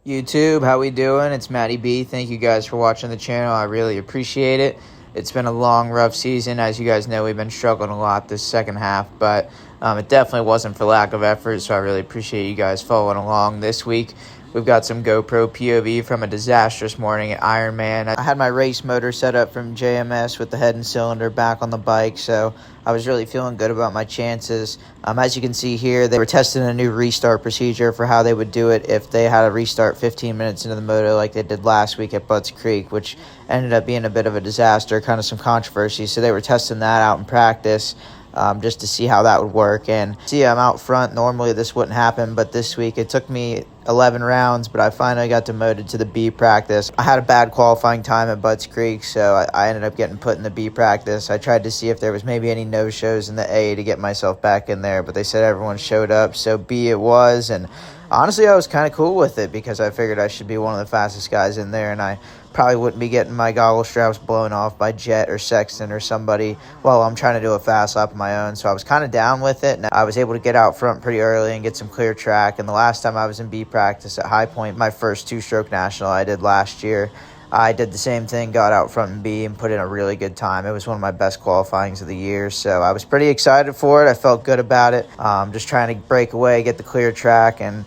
YouTube, how we doing? It's Matty B. Thank you guys for watching the channel. I really appreciate it. It's been a long, rough season. As you guys know, we've been struggling a lot this second half, but it definitely wasn't for lack of effort, so I really appreciate you guys following along this week. We've got some GoPro POV from a disastrous morning at Ironman. I had my race motor set up from JMS with the head and cylinder back on the bike, so I was really feeling good about my chances. As you can see here, they were testing a new restart procedure for how they would do it if they had a restart 15 minutes into the moto like they did last week at Butts Creek, which ended up being a bit of a disaster, kind of some controversy. So they were testing that out in practice. Just to see how that would work. And see, I'm out front. Normally this wouldn't happen, but this week it took me 11 rounds, but I finally got demoted to the B practice. I had a bad qualifying time at Butts Creek, so I ended up getting put in the B practice. I tried to see if there was maybe any no-shows in the A to get myself back in there, but they said everyone showed up, so B it was. And honestly, I was kind of cool with it because I figured I should be one of the fastest guys in there, and I probably wouldn't be getting my goggle straps blown off by Jet or Sexton or somebody while I'm trying to do a fast lap of my own. So I was kind of down with it, and I was able to get out front pretty early and get some clear track. And the last time I was in B practice at High Point, my first two-stroke national I did last year, I did the same thing, got out front in B and put in a really good time. It was one of my best qualifyings of the year, so I was pretty excited for it. I felt good about it. Just trying to break away, get the clear track, and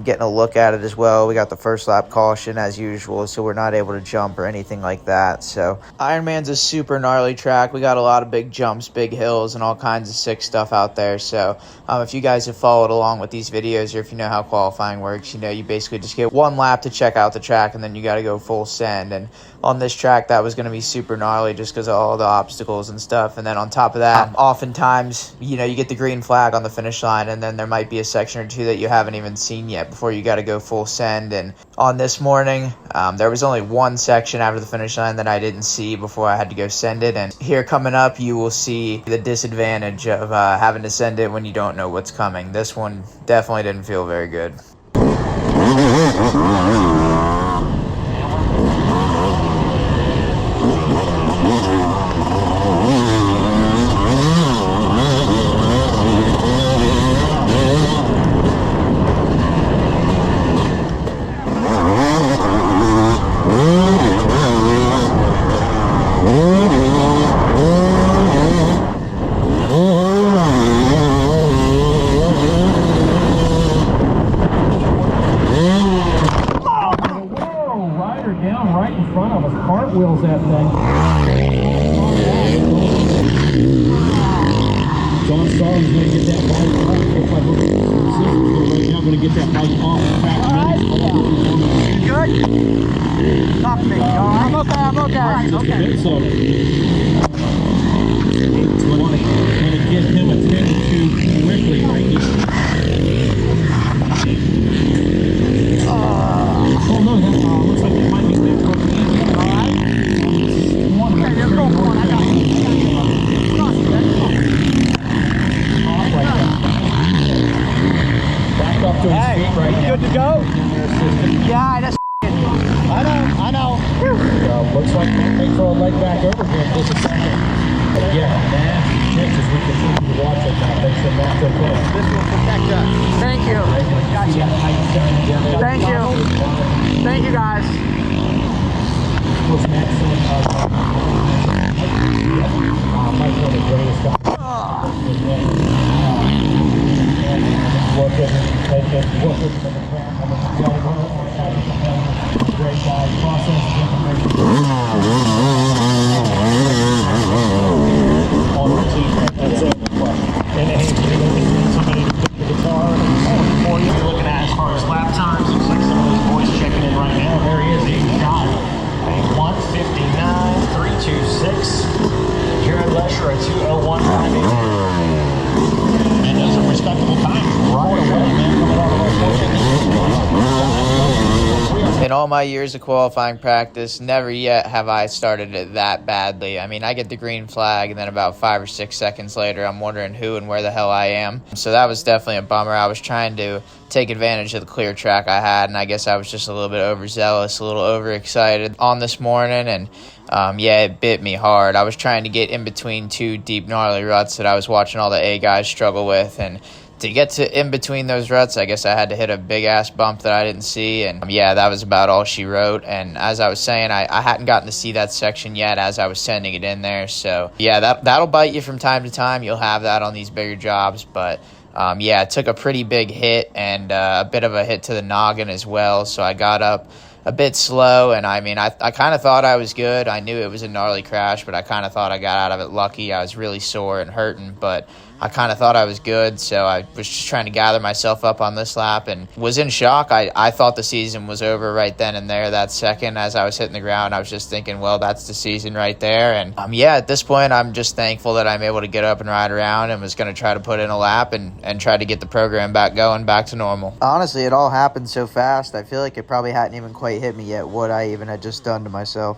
getting a look at it as well. We got the first lap caution as usual, so we're not able to jump or anything like that. So Ironman's a super gnarly track. We got a lot of big jumps, big hills, and all kinds of sick stuff out there. So if you guys have followed along with these videos, or if you know how qualifying works, you know you basically just get one lap to check out the track, and then you got to go full send. And on this track, that was going to be super gnarly just because of all the obstacles and stuff. And then on top of that, oftentimes, you know, you get the green flag on the finish line, and then there might be a section or two that you haven't even seen yet before you got to go full send. And on this morning, there was only one section after the finish line that I didn't see before I had to go send it. And here coming up, you will see the disadvantage of having to send it when you don't know what's coming. This one definitely didn't feel very good. Down right in front of us, cartwheels that thing. John Starling's going to get that bike off. If I look at the scissors right now, going to get that bike off the track. You good? Talk to me, all right? I'm okay, I'm okay. All right, okay. So, it's going to get him attended to quickly right here. Oh no, looks like it might be that broken in. All right. Okay, there's no one. I got it. Back up to his feet right now. Good to go? Yeah, that's I know. Looks like they may throw a leg back over here in just a second. Yeah, man. As we continue to watch it now, they said that's okay. This will protect us. Thank you. Gotcha. Thank you. Thank you, guys. What's next? Mike, one of the greatest guys. Work with him from the ground. Great guy. Process on the team. That's it. And hey, somebody to pick the guitar for you. You're looking at as far as lap times. Looks like some of those boys checking in right now. There he is, 85. 159, 326. Jared Lesher at 201.58. And those are respectable times right away, man. Coming out of In all my years of qualifying practice, never yet have I started it that badly. I mean, I get the green flag, and then about 5 or 6 seconds later, I'm wondering who and where the hell I am. So that was definitely a bummer. I was trying to take advantage of the clear track I had, and I guess I was just a little bit overzealous, a little overexcited on this morning, and yeah, it bit me hard. I was trying to get in between two deep, gnarly ruts that I was watching all the A guys struggle with, and to get to in between those ruts, I guess I had to hit a big ass bump that I didn't see, and yeah, that was about all she wrote. And as I was saying, I hadn't gotten to see that section yet as I was sending it in there. So yeah, that'll bite you from time to time. You'll have that on these bigger jobs, but yeah, it took a pretty big hit and a bit of a hit to the noggin as well. So I got up a bit slow, and I mean, I kind of thought I was good. I knew it was a gnarly crash, but I kind of thought I got out of it lucky. I was really sore and hurting, but I kind of thought I was good, so I was just trying to gather myself up on this lap and was in shock. I thought the season was over right then and there. That second, as I was hitting the ground, I was just thinking, well, that's the season right there. And yeah, at this point, I'm just thankful that I'm able to get up and ride around, and was going to try to put in a lap and try to get the program back to normal. Honestly, it all happened so fast. I feel like it probably hadn't even quite hit me yet what I even had just done to myself.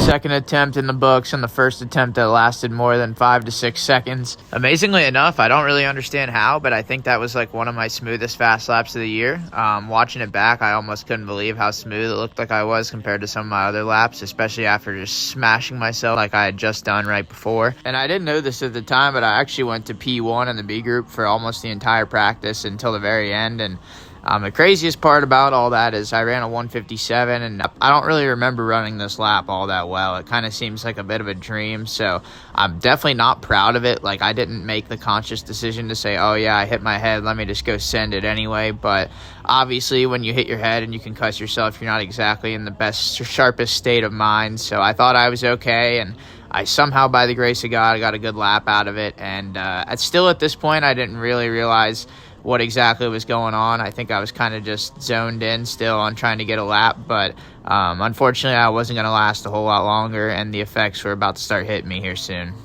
Second attempt in the books, and the first attempt that lasted more than 5 to 6 seconds. Amazingly enough, I don't really understand how, but I think that was like one of my smoothest fast laps of the year. Watching it back, I almost couldn't believe how smooth it looked like I was compared to some of my other laps, especially after just smashing myself like I had just done right before. And I didn't know this at the time, but I actually went to P1 in the B group for almost the entire practice until the very end. And the craziest part about all that is I ran a 157, and I don't really remember running this lap all that well. It kind of seems like a bit of a dream, so I'm definitely not proud of it. Like, I didn't make the conscious decision to say, oh yeah, I hit my head, let me just go send it anyway. But obviously when you hit your head and you concuss yourself, you're not exactly in the best, sharpest state of mind. So I thought I was okay, and I somehow, by the grace of God, got a good lap out of it. And still at this point, I didn't really realize what exactly was going on. I think I was kind of just zoned in still on trying to get a lap, but unfortunately I wasn't going to last a whole lot longer, and the effects were about to start hitting me here soon.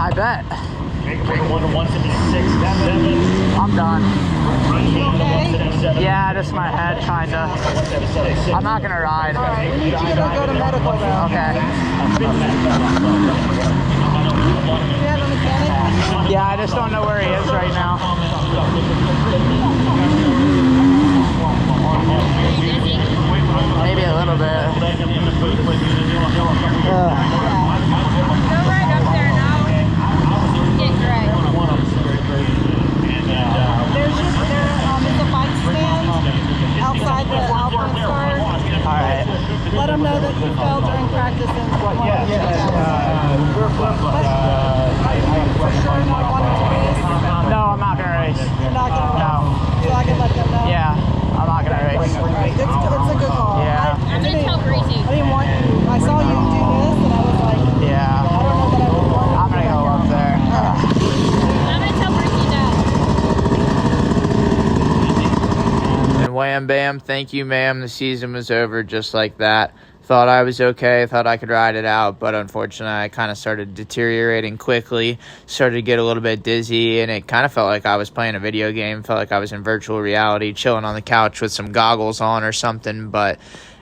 I bet. Make it 1-176, Devin. I'm done. Okay. Yeah, just my head, kinda. I'm not gonna ride. All right, we need you to go to medical though. Okay. Do you have a mechanic? Yeah, I just don't know where he is right now. Maybe a little bit. Go right up there now. Get Greg. There's just it's a bike stand outside the Alpine Star. All right. Let them know that you fell during practice and want to check out. For sure not wanting to race. No, I'm not gonna race. You're not gonna No. race. So I can let them know. Yeah, I'm not gonna race. All right, it's a good call. Yeah. I'm gonna tell Breezy. I didn't want you. I saw you do this and I was like, Yeah. I don't know that I would want. I'm gonna go up there. I'm gonna tell Breezy that. And wham bam, thank you ma'am, the season was over just like that. Thought I was okay, thought I could ride it out, but unfortunately I kind of started deteriorating quickly, started to get a little bit dizzy, and it kind of felt like I was playing a video game, felt like I was in virtual reality, chilling on the couch with some goggles on or something, but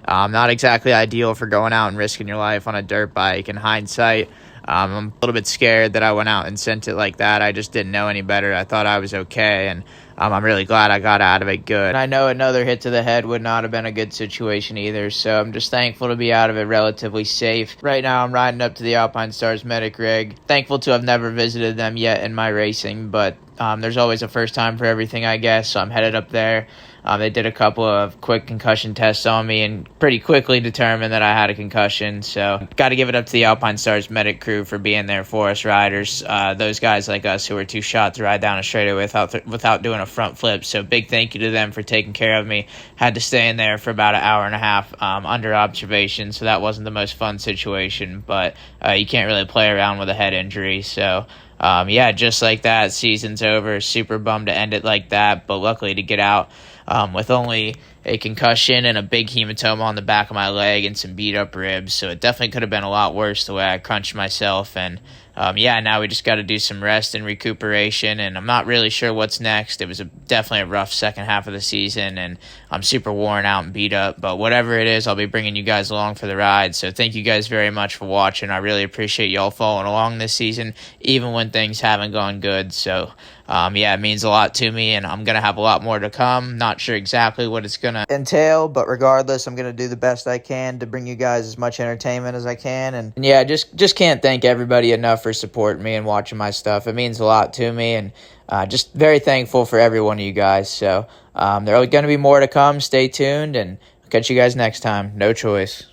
not exactly ideal for going out and risking your life on a dirt bike. In hindsight, I'm a little bit scared that I went out and sent it like that. I just didn't know any better. I thought I was okay, and I'm really glad I got out of it good. And I know another hit to the head would not have been a good situation either, so I'm just thankful to be out of it relatively safe. Right now, I'm riding up to the Alpine Stars medic rig. Thankful to have never visited them yet in my racing, but there's always a first time for everything, I guess, so I'm headed up there. They did a couple of quick concussion tests on me and pretty quickly determined that I had a concussion. So got to give it up to the Alpine Stars medic crew for being there for us riders. Those guys like us who were too shot to ride down a straightaway without doing a front flip. So big thank you to them for taking care of me. Had to stay in there for about an hour and a half under observation. So that wasn't the most fun situation, but you can't really play around with a head injury. So yeah, just like that, season's over. Super bummed to end it like that, but luckily to get out with only a concussion and a big hematoma on the back of my leg and some beat up ribs. So it definitely could have been a lot worse the way I crunched myself. And yeah, now we just got to do some rest and recuperation, and I'm not really sure what's next. It was definitely a rough second half of the season, and I'm super worn out and beat up, but whatever it is, I'll be bringing you guys along for the ride. So thank you guys very much for watching. I really appreciate y'all following along this season, even when things haven't gone good. So yeah, it means a lot to me, and I'm going to have a lot more to come. Not sure exactly what it's going to entail, but regardless, I'm going to do the best I can to bring you guys as much entertainment as I can. And yeah, just can't thank everybody enough for supporting me and watching my stuff. It means a lot to me, and just very thankful for every one of you guys. So there are going to be more to come. Stay tuned, and I'll catch you guys next time. No choice.